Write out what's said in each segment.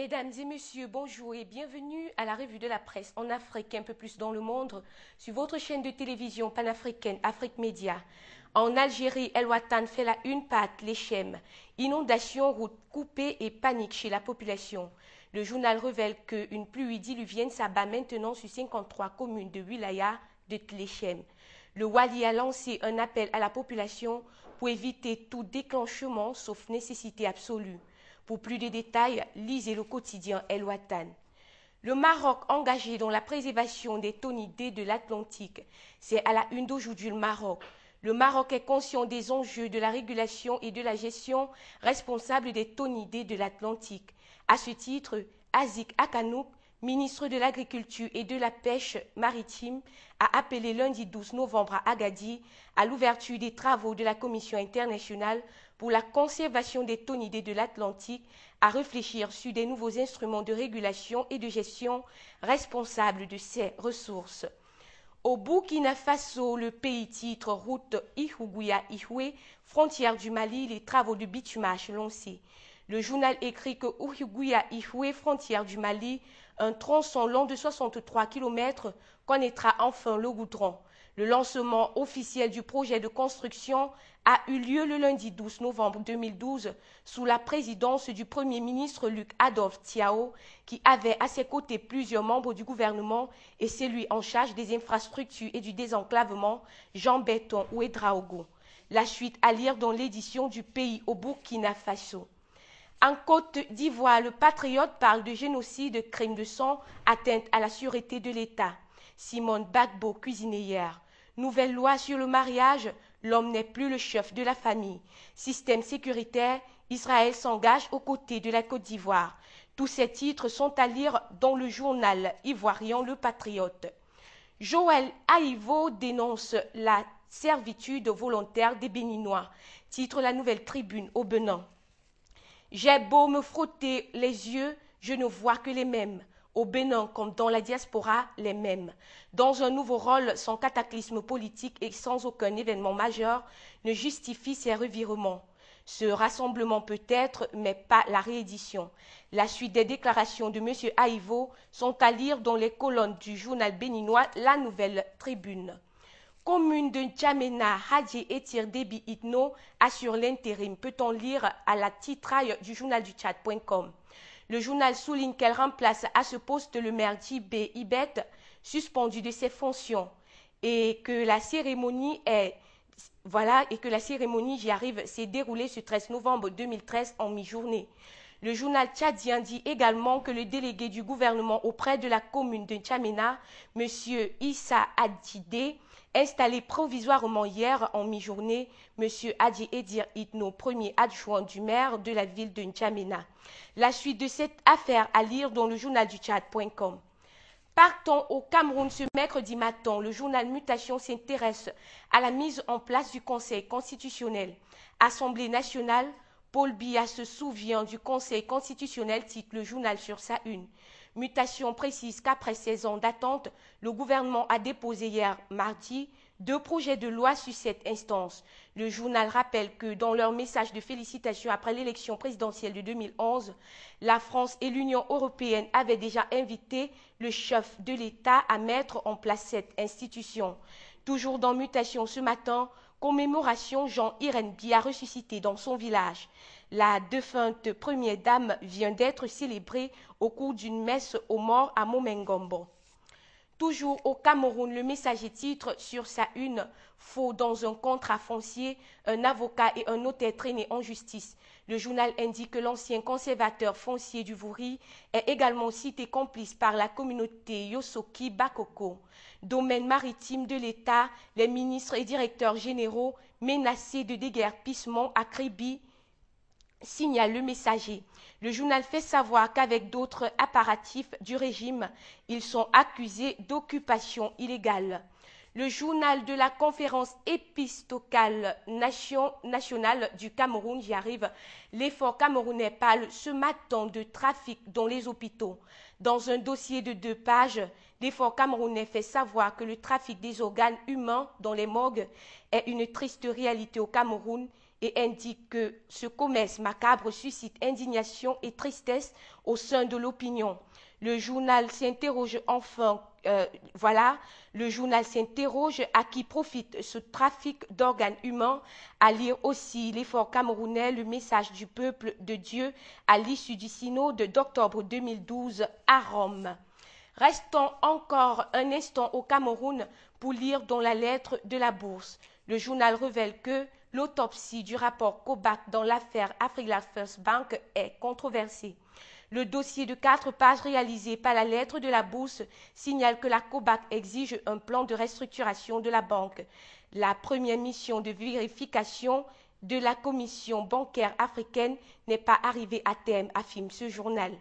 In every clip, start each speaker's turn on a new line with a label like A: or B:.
A: Mesdames et messieurs, bonjour et bienvenue à la revue de la presse en Afrique, un peu plus dans le monde, sur votre chaîne de télévision panafricaine Afrique Média. En Algérie, El Watan fait la une patte, l'Echem. Inondations, routes coupées et panique chez la population. Le journal révèle qu'une pluie diluvienne s'abat maintenant sur 53 communes de Wilaya de Tlechem. Le Wali a lancé un appel à la population pour éviter tout déclenchement sauf nécessité absolue. Pour plus de détails, lisez le quotidien El Watan. Le Maroc engagé dans la préservation des tonidés de l'Atlantique. C'est à la une d'aujourd'hui le Maroc. Le Maroc est conscient des enjeux de la régulation et de la gestion responsable des tonidés de l'Atlantique. À ce titre, Azik Akanouk, ministre de l'Agriculture et de la Pêche maritime, a appelé lundi 12 novembre à Agadir à l'ouverture des travaux de la Commission internationale pour la conservation des tonidés de l'Atlantique à réfléchir sur des nouveaux instruments de régulation et de gestion responsables de ces ressources. Au Burkina Faso, le pays titre route Ihougouia-Ihoué, frontière du Mali, les travaux de bitumage lancés. Le journal écrit que Ihougouia-Ihoué, frontière du Mali, un tronçon long de 63 km, connaîtra enfin le goudron. Le lancement officiel du projet de construction a eu lieu le lundi 12 novembre 2012 sous la présidence du Premier ministre Luc Adolphe Thiao, qui avait à ses côtés plusieurs membres du gouvernement et celui en charge des infrastructures et du désenclavement, Jean Béton Ouédraogo. La suite à lire dans l'édition du Pays au Burkina Faso. En Côte d'Ivoire, le patriote parle de génocide, crime de sang, atteinte à la sûreté de l'État. Simone Gbagbo, cuisinière. Nouvelle loi sur le mariage, l'homme n'est plus le chef de la famille. Système sécuritaire, Israël s'engage aux côtés de la Côte d'Ivoire. Tous ces titres sont à lire dans le journal ivoirien Le Patriote. Joël Aïvo dénonce la servitude volontaire des Béninois. Titre la Nouvelle Tribune au Benin. J'ai beau me frotter les yeux, je ne vois que les mêmes. Au Bénin comme dans la diaspora, les mêmes. Dans un nouveau rôle, sans cataclysme politique et sans aucun événement majeur, ne justifie ces revirements. Ce rassemblement peut-être, mais pas la réédition. La suite des déclarations de M. Aïvo sont à lire dans les colonnes du journal béninois La Nouvelle Tribune. Commune de N'Djamena, Hadji Etir Déby Itno assure l'intérim. Peut-on lire à la titraille du journal du Tchad.com. Le journal souligne qu'elle remplace à ce poste le maire Djibé Ibet, suspendu de ses fonctions, et que la cérémonie j'y arrive, s'est déroulée ce 13 novembre 2013 en mi-journée. Le journal tchadien dit également que le délégué du gouvernement auprès de la commune de N'Djamena, M. Issa Adjidé, installé provisoirement hier en mi-journée, M. Hadji Edir Itno, premier adjoint du maire de la ville de N'Djamena. La suite de cette affaire à lire dans le journal du Tchad.com. Partons au Cameroun ce mercredi matin. Le journal Mutation s'intéresse à la mise en place du Conseil constitutionnel. Assemblée nationale, Paul Biya se souvient du Conseil constitutionnel, titre le journal sur sa une. Mutation précise qu'après 16 ans d'attente, le gouvernement a déposé hier mardi 2 projets de loi sur cette instance. Le journal rappelle que dans leur message de félicitations après l'élection présidentielle de 2011, la France et l'Union européenne avaient déjà invité le chef de l'État à mettre en place cette institution. Toujours dans Mutation ce matin, commémoration Jean-Irène Biya ressuscité dans son village. La défunte première dame vient d'être célébrée au cours d'une messe aux morts à Momengombo. Toujours au Cameroun, le Messager titre sur sa une « Faux dans un contrat foncier, un avocat et un notaire traînés en justice ». Le journal indique que l'ancien conservateur foncier du Vouri est également cité complice par la communauté Yosoki Bakoko. Domaine maritime de l'État, les ministres et directeurs généraux menacés de déguerpissement à Kribi, signale le Messager. Le journal fait savoir qu'avec d'autres apparatifs du régime, ils sont accusés d'occupation illégale. Le journal de la conférence épiscopale nationale du Cameroun, j'y arrive, l'effort camerounais parle ce matin de trafic dans les hôpitaux. Dans un dossier de 2 pages, l'effort camerounais fait savoir que le trafic des organes humains dans les morgues est une triste réalité au Cameroun et indique que ce commerce macabre suscite indignation et tristesse au sein de l'opinion. Le journal s'interroge enfin, le journal s'interroge à qui profite ce trafic d'organes humains, à lire aussi l'effort camerounais, le message du peuple de Dieu à l'issue du synode d'octobre 2012 à Rome. Restons encore un instant au Cameroun pour lire dans la lettre de la Bourse. Le journal révèle que l'autopsie du rapport Kobak dans l'affaire Africa First Bank est controversée. Le dossier de 4 pages réalisé par la lettre de la Bourse signale que la Kobak exige un plan de restructuration de la banque. La première mission de vérification de la Commission bancaire africaine n'est pas arrivée à terme, affirme ce journal.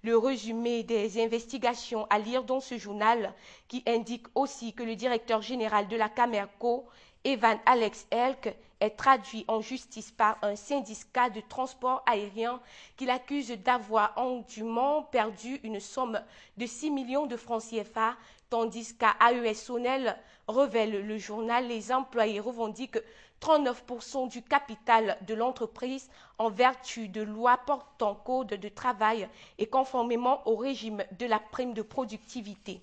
A: Le résumé des investigations à lire dans ce journal, qui indique aussi que le directeur général de la Camerco, Evan Alex Elk, est traduit en justice par un syndicat de transport aérien qui l'accuse d'avoir indûment perdu une somme de 6 millions de francs CFA, tandis qu'à AES Sonel, révèle le journal, les employés revendiquent 39% du capital de l'entreprise en vertu de lois portant code de travail et conformément au régime de la prime de productivité.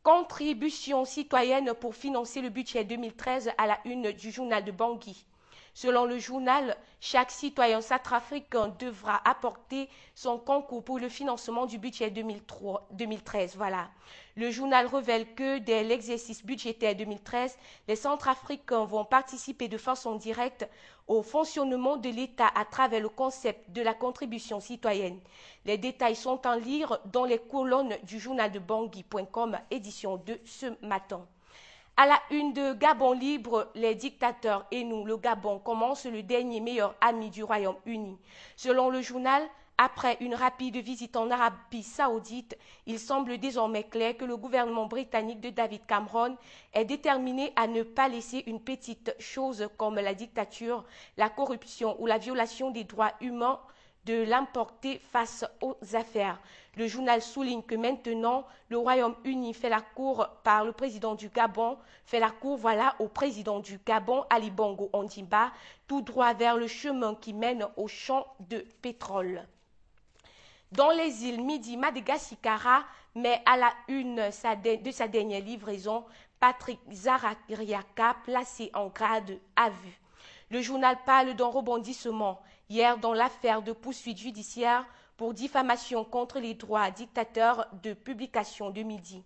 A: Contribution citoyenne pour financer le budget 2013 à la une du journal de Bangui. Selon le journal, chaque citoyen centrafricain devra apporter son concours pour le financement du budget 2013. Le journal révèle que dès l'exercice budgétaire 2013, les Centrafricains vont participer de façon directe au fonctionnement de l'État à travers le concept de la contribution citoyenne. Les détails sont en lire dans les colonnes du journal de Bangui.com, édition de ce matin. À la une de Gabon libre, les dictateurs et nous, le Gabon, commence le dernier meilleur ami du Royaume-Uni. Selon le journal, après une rapide visite en Arabie Saoudite, il semble désormais clair que le gouvernement britannique de David Cameron est déterminé à ne pas laisser une petite chose comme la dictature, la corruption ou la violation des droits humains de l'emporter face aux affaires. Le journal souligne que maintenant, le Royaume-Uni fait la cour par le président du Gabon, au président du Gabon, Ali Bongo Ondimba, tout droit vers le chemin qui mène au champ de pétrole. Dans les îles Midi, Madagascar met à la une de sa dernière livraison Patrick Zarariaka, placé en garde à vue. Le journal parle d'un rebondissement hier dans l'affaire de poursuite judiciaire pour diffamation contre les droits dictateurs de publication de Midi.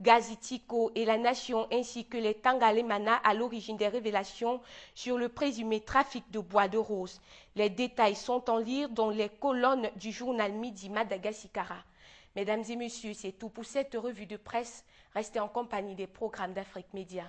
A: Gazitico et La Nation ainsi que les Tangalemana à l'origine des révélations sur le présumé trafic de bois de rose. Les détails sont en lire dans les colonnes du journal Midi Madagascar. Mesdames et messieurs, c'est tout pour cette revue de presse. Restez en compagnie des programmes d'Afrique Média.